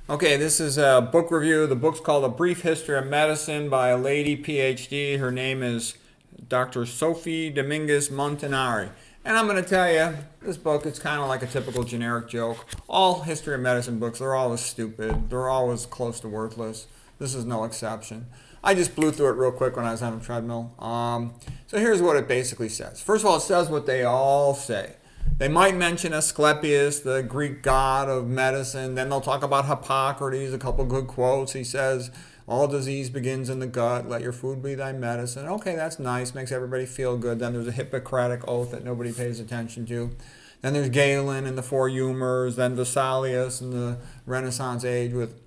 Okay, this is a book review. The book's called A Brief History of Medicine by a lady, PhD. Her name is Dr. Sophie Domingues-Montanari. And I'm going to tell you, this book, it's kind of like a typical generic joke. All history of medicine books, they're always stupid. They're always close to worthless. This is no exception. I just blew through it real quick when I was on a treadmill. So here's what it basically says. First of all, it says what they all say. They might mention Asclepius, the Greek god of medicine. Then they'll talk about Hippocrates, a couple good quotes. He says, all disease begins in the gut. Let your food be thy medicine. Okay, that's nice. Makes everybody feel good. Then there's a Hippocratic oath that nobody pays attention to. Then there's Galen and the four humors. Then Vesalius in the Renaissance age with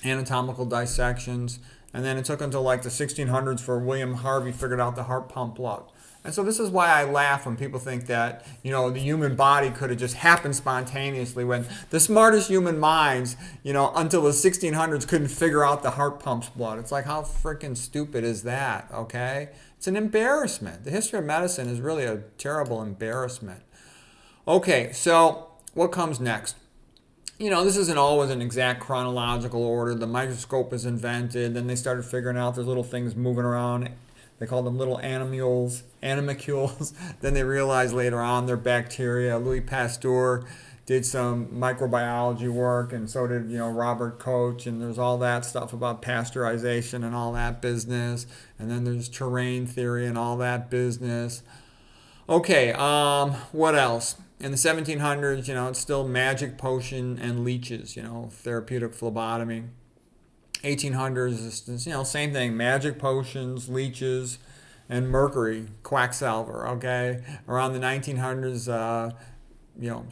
anatomical dissections. And then it took until like the 1600s for William Harvey figured out the heart pump blood. And so this is why I laugh when people think that, the human body could have just happened spontaneously when the smartest human minds, until the 1600s couldn't figure out the heart pumps blood. It's like, how freaking stupid is that, okay? It's an embarrassment. The history of medicine is really a terrible embarrassment. Okay, so what comes next? This isn't always an exact chronological order. The microscope is invented, then they started figuring out there's little things moving around. They called them little animalcules. Then they realized later on they're bacteria. Louis Pasteur did some microbiology work, and so did Robert Koch. And there's all that stuff about pasteurization and all that business. And then there's terrain theory and all that business. Okay, what else? In the 1700s, it's still magic potion and leeches. Therapeutic phlebotomy. 1800s, same thing, magic potions, leeches, and mercury, quacksalver, okay? Around the 1900s,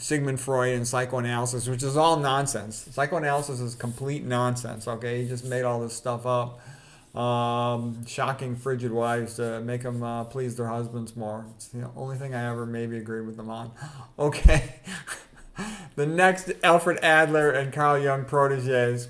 Sigmund Freud and psychoanalysis, which is all nonsense. Psychoanalysis is complete nonsense, okay? He just made all this stuff up. Shocking frigid wives to make them please their husbands more. It's the only thing I ever maybe agreed with them on. Okay. The next, Alfred Adler and Carl Jung proteges.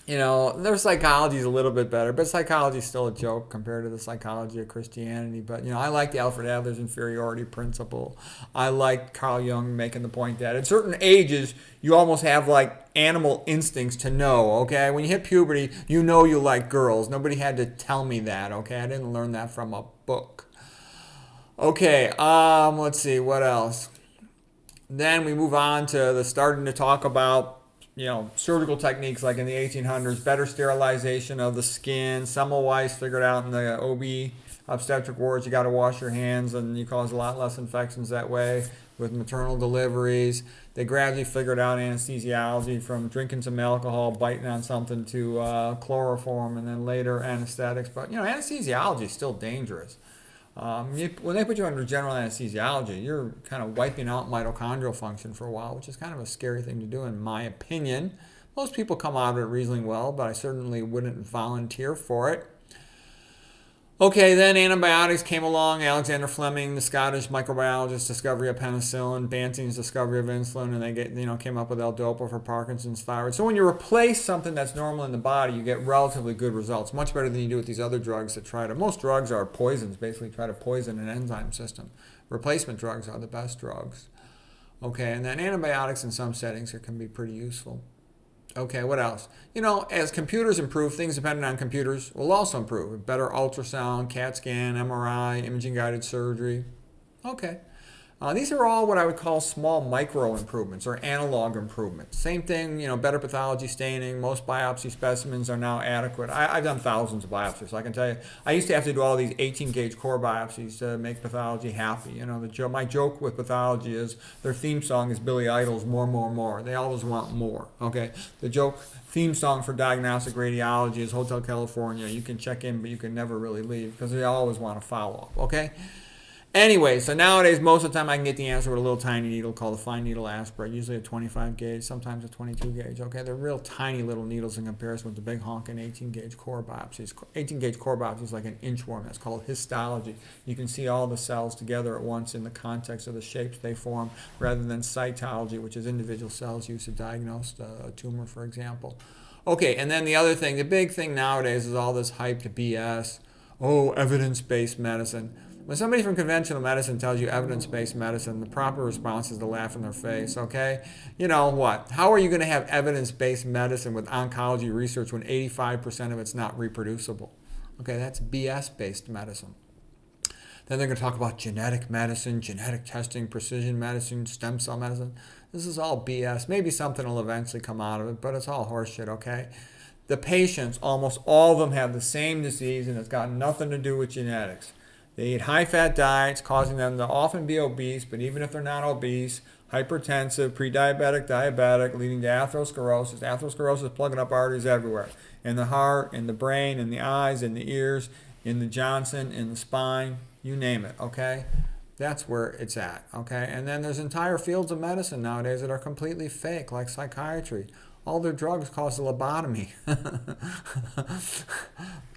Their psychology is a little bit better, but psychology is still a joke compared to the psychology of Christianity. But, I like the Alfred Adler's inferiority principle. I like Carl Jung making the point that at certain ages, you almost have like animal instincts to know, okay? When you hit puberty, you know you like girls. Nobody had to tell me that, okay? I didn't learn that from a book. Okay, let's see, what else? Then we move on to the starting to talk about surgical techniques like in the 1800s, better sterilization of the skin. Semmelweis figured out in the OB obstetric wards you got to wash your hands and you cause a lot less infections that way with maternal deliveries. They gradually figured out anesthesiology from drinking some alcohol, biting on something to chloroform, and then later anesthetics. But anesthesiology is still dangerous. When they put you under general anesthesiology, you're kind of wiping out mitochondrial function for a while, which is kind of a scary thing to do in my opinion. Most people come out of it reasonably well, but I certainly wouldn't volunteer for it. Okay, then antibiotics came along. Alexander Fleming, the Scottish microbiologist, discovery of penicillin, Banting's discovery of insulin, and they came up with L-Dopa for Parkinson's, thyroid. So when you replace something that's normal in the body, you get relatively good results, much better than you do with these other drugs that try to. Most drugs are poisons, basically try to poison an enzyme system. Replacement drugs are the best drugs. Okay, and then antibiotics in some settings can be pretty useful. Okay, what else? As computers improve, things dependent on computers will also improve. Better ultrasound, CAT scan, MRI, imaging-guided surgery. Okay. These are all what I would call small micro improvements or analog improvements. Same thing, better pathology staining. Most biopsy specimens are now adequate. I've done thousands of biopsies, so I can tell you. I used to have to do all these 18-gauge core biopsies to make pathology happy. My joke with pathology is their theme song is Billy Idol's More, More, More. They always want more, okay? The joke theme song for diagnostic radiology is Hotel California. You can check in, but you can never really leave because they always want to follow up, okay? Anyway, so nowadays, most of the time I can get the answer with a little tiny needle called a fine needle aspirate, usually a 25 gauge, sometimes a 22 gauge. Okay, they're real tiny little needles in comparison with the big honking 18 gauge core biopsies. 18 gauge core biopsy is like an inchworm. That's called histology. You can see all the cells together at once in the context of the shapes they form, rather than cytology, which is individual cells used to diagnose a tumor, for example. Okay, and then the other thing, the big thing nowadays is all this hyped BS. Oh, evidence-based medicine. When somebody from conventional medicine tells you evidence-based medicine, the proper response is to laugh in their face, okay? You know what? How are you going to have evidence-based medicine with oncology research when 85% of it's not reproducible? Okay, that's BS-based medicine. Then they're going to talk about genetic medicine, genetic testing, precision medicine, stem cell medicine. This is all BS. Maybe something will eventually come out of it, but it's all horseshit, okay? The patients, almost all of them have the same disease, and it's got nothing to do with genetics. They eat high-fat diets, causing them to often be obese, but even if they're not obese, hypertensive, pre-diabetic, diabetic, leading to atherosclerosis. Atherosclerosis plugging up arteries everywhere. In the heart, in the brain, in the eyes, in the ears, in the Johnson, in the spine, you name it, okay? That's where it's at, okay? And then there's entire fields of medicine nowadays that are completely fake, like psychiatry. All their drugs cause a lobotomy.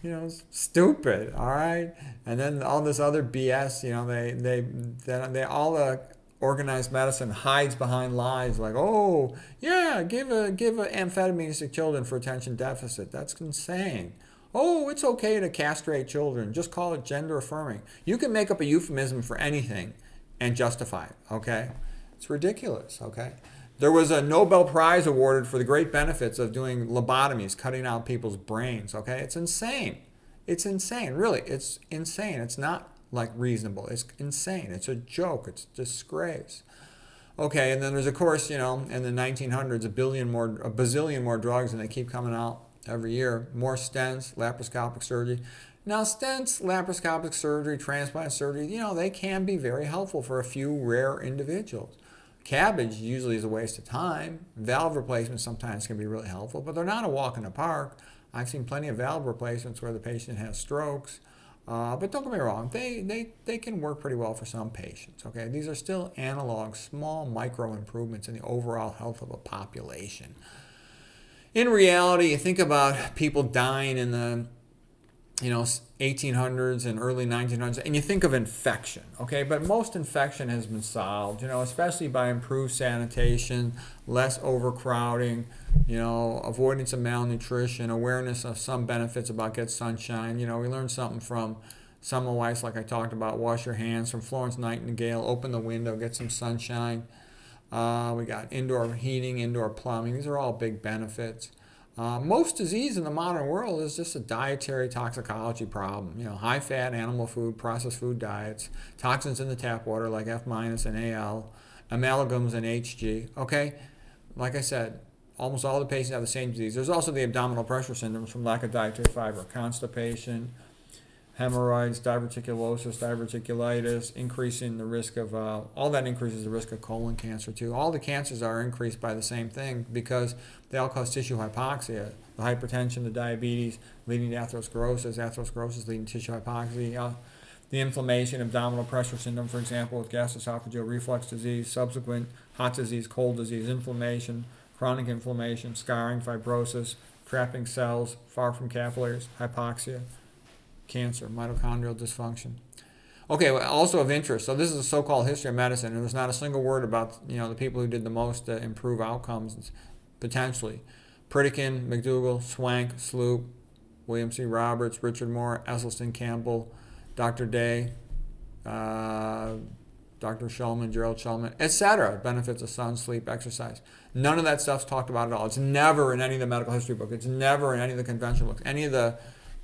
You know, it's stupid, all right? And then all this other BS, you know, they all the organized medicine hides behind lies like, oh, yeah, give amphetamines to children for attention deficit. That's insane. Oh, it's okay to castrate children. Just call it gender affirming. You can make up a euphemism for anything and justify it, okay? It's ridiculous, okay? There was a Nobel Prize awarded for the great benefits of doing lobotomies, cutting out people's brains, okay? It's insane. It's insane, really. It's insane. It's not like reasonable. It's insane. It's a joke. It's a disgrace. Okay, and then there's, of course, you know, in the 1900s, a bazillion more drugs, and they keep coming out every year. More stents, laparoscopic surgery. Now, stents, laparoscopic surgery, transplant surgery, you know, they can be very helpful for a few rare individuals. Cabbage usually is a waste of time. Valve replacements sometimes can be really helpful, but they're not a walk in the park. I've seen plenty of valve replacements where the patient has strokes. But don't get me wrong, they can work pretty well for some patients. Okay, these are still analog, small micro improvements in the overall health of a population. In reality, you think about people dying in the 1800s and early 1900s, and you think of infection, okay? But most infection has been solved, especially by improved sanitation, less overcrowding, avoidance of malnutrition, awareness of some benefits about get sunshine. We learned something from Semmelweis, like I talked about, wash your hands, from Florence Nightingale, open the window, get some sunshine. We got indoor heating, indoor plumbing. These are all big benefits. Most disease in the modern world is just a dietary toxicology problem. High-fat animal food, processed food diets, toxins in the tap water like F- and Al, amalgams and Hg. Okay, like I said, almost all the patients have the same disease. There's also the abdominal pressure syndromes from lack of dietary fiber, constipation, hemorrhoids, diverticulosis, diverticulitis, increasing the risk of, all that increases the risk of colon cancer too. All the cancers are increased by the same thing because they all cause tissue hypoxia. The hypertension, the diabetes leading to atherosclerosis leading to tissue hypoxia, the inflammation, abdominal pressure syndrome, for example, with gastroesophageal reflux disease, subsequent hot disease, cold disease, inflammation, chronic inflammation, scarring, fibrosis, trapping cells far from capillaries, hypoxia, cancer, mitochondrial dysfunction. Okay, well, also of interest, so this is a so-called history of medicine, and there's not a single word about the people who did the most to improve outcomes, potentially. Pritikin, McDougall, Swank, Sloop, William C. Roberts, Richard Moore, Esselstyn Campbell, Dr. Day, Dr. Shulman, Gerald Shulman, etc. Benefits of sun, sleep, exercise. None of that stuff's talked about at all. It's never in any of the medical history book. It's never in any of the conventional books. Any of the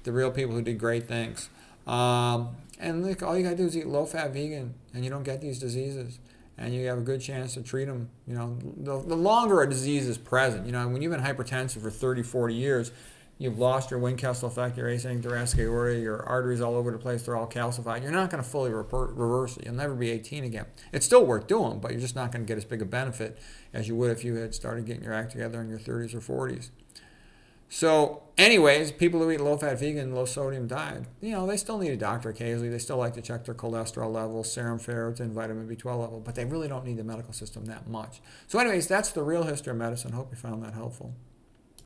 real people who did great things. And look, all you got to do is eat low-fat vegan, and you don't get these diseases. And you have a good chance to treat them. The longer a disease is present, when you've been hypertensive for 30, 40 years, you've lost your Windkessel effect, your ascending thoracic aorta, your arteries all over the place, they're all calcified. You're not going to fully reverse it. You'll never be 18 again. It's still worth doing, but you're just not going to get as big a benefit as you would if you had started getting your act together in your 30s or 40s. So anyways, people who eat low-fat vegan, low-sodium diet, they still need a doctor occasionally. They still like to check their cholesterol levels, serum ferritin, vitamin B12 level, but they really don't need the medical system that much. So anyways, that's the real history of medicine. Hope you found that helpful.